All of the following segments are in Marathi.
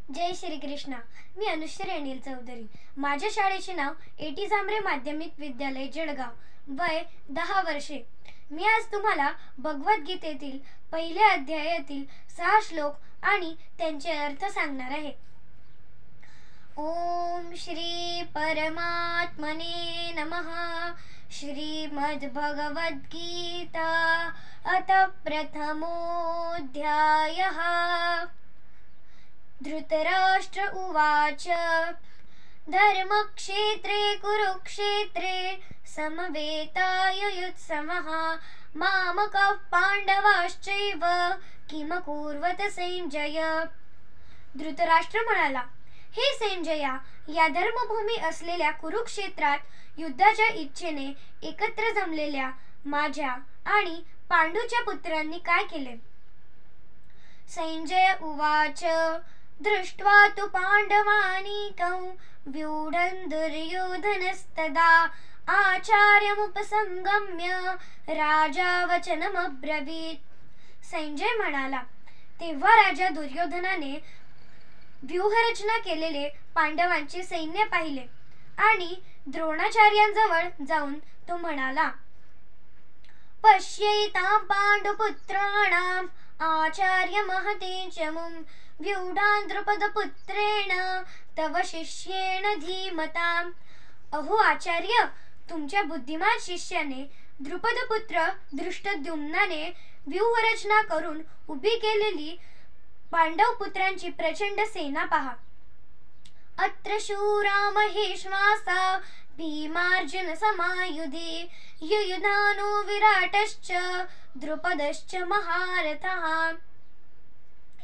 जय श्री कृष्ण। मी अनुश्री अनिल चौधरी। माझ्या शाळेचे नाव एटी झांबरे माध्यमिक विद्यालय जळगाव, वय 10 वर्षे। मी आज तुम्हाला भगवद्गीतेतील पहिल्या अध्यायातील 6 श्लोक आणि त्यांचे अर्थ सांगणार आहे। ओम श्री परमात्मने नमः। श्रीमद्भगवद्गीता अथ प्रथमोऽध्यायः। धृतराष्ट्र उवाच धर्मक्षेत्रे कुरुक्षेत्रे समवेतायुयुत्सवः मामकाः पांडवाश्चैव किमकुर्वत संजय। धृतराष्ट्र म्हणाला, हे संजया, या धर्मभूमी असलेल्या कुरुक्षेत्रात युद्धाच्या इच्छेने एकत्र जमलेल्या माझ्या आणि पांडूच्या पुत्रांनी काय केले? संजय उवाच दृष्ट्वा तु पांडवानीकं व्यूढं दुर्योधनस्तदा आचार्यमुपसंगम्य राजा वचनमब्रवीत्। संजय म्हणाला, तेव्हा राजा दुर्योधनाने व्यूहरचना केलेले पांडवांचे सैन्य पाहिले आणि द्रोणाचार्यांजवळ जाऊन तो म्हणाला, पश्यैतां पांडुपुत्राणां आचार्य महते च मुं व्यूढान् द्रुपदपुत्रेण तव शिष्येण धीमताम्। अहो आचार्य, तुमच्या बुद्धिमान शिष्याने द्रुपदपुत्र धृष्टद्युम्नाने व्यूहरचना करून उभी केलेली पांडव पुत्रांची प्रचंड सेना पहा। अत्र शूरा महेश्वासा भीमार्जुन समायुधे युयुधानो विराटश्च द्रुपदश्च महारथः।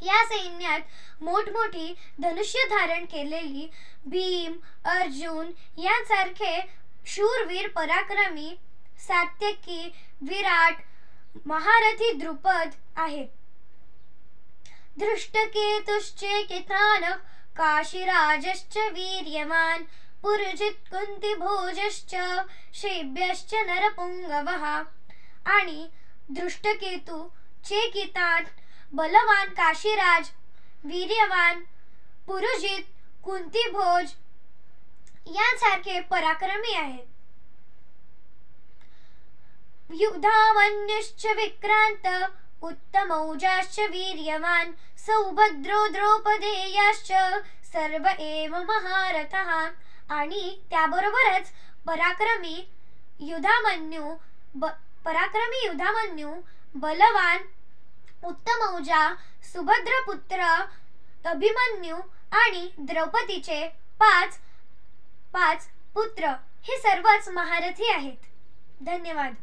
या सैन्यात मोठमोठी धनुष्य धारण केलेली भीम, अर्जुन यांसारखे शूरवीर पराक्रमी सात्यकी, विराट, महारथी द्रुपद आहेत। धृष्टकेतुश्चेकितानः काशीराजश्च वीर्यवान् पुरुजित् कुन्तिभोजश्च शैब्यश्च नरपुंगवः। आणि दृष्टकेतु, चेकितान, बलवान काशीराज, वीर्यवान पुरुजित, कुंतीभोज यांसारखे पराक्रमी आहेत। युधामन्युश्च विक्रांत उत्तमौजाश्च वीर्यवान सौभद्रो द्रौपदेयाश्च सर्व एव महारथः। आणि त्याबरोबरच पराक्रमी युधामन्यू, बलवान, उत्तमौजा, सुभद्रपुत्र अभिमन्यू आणि द्रौपदीचे पाच पुत्र हे सर्वच महारथी आहेत। धन्यवाद।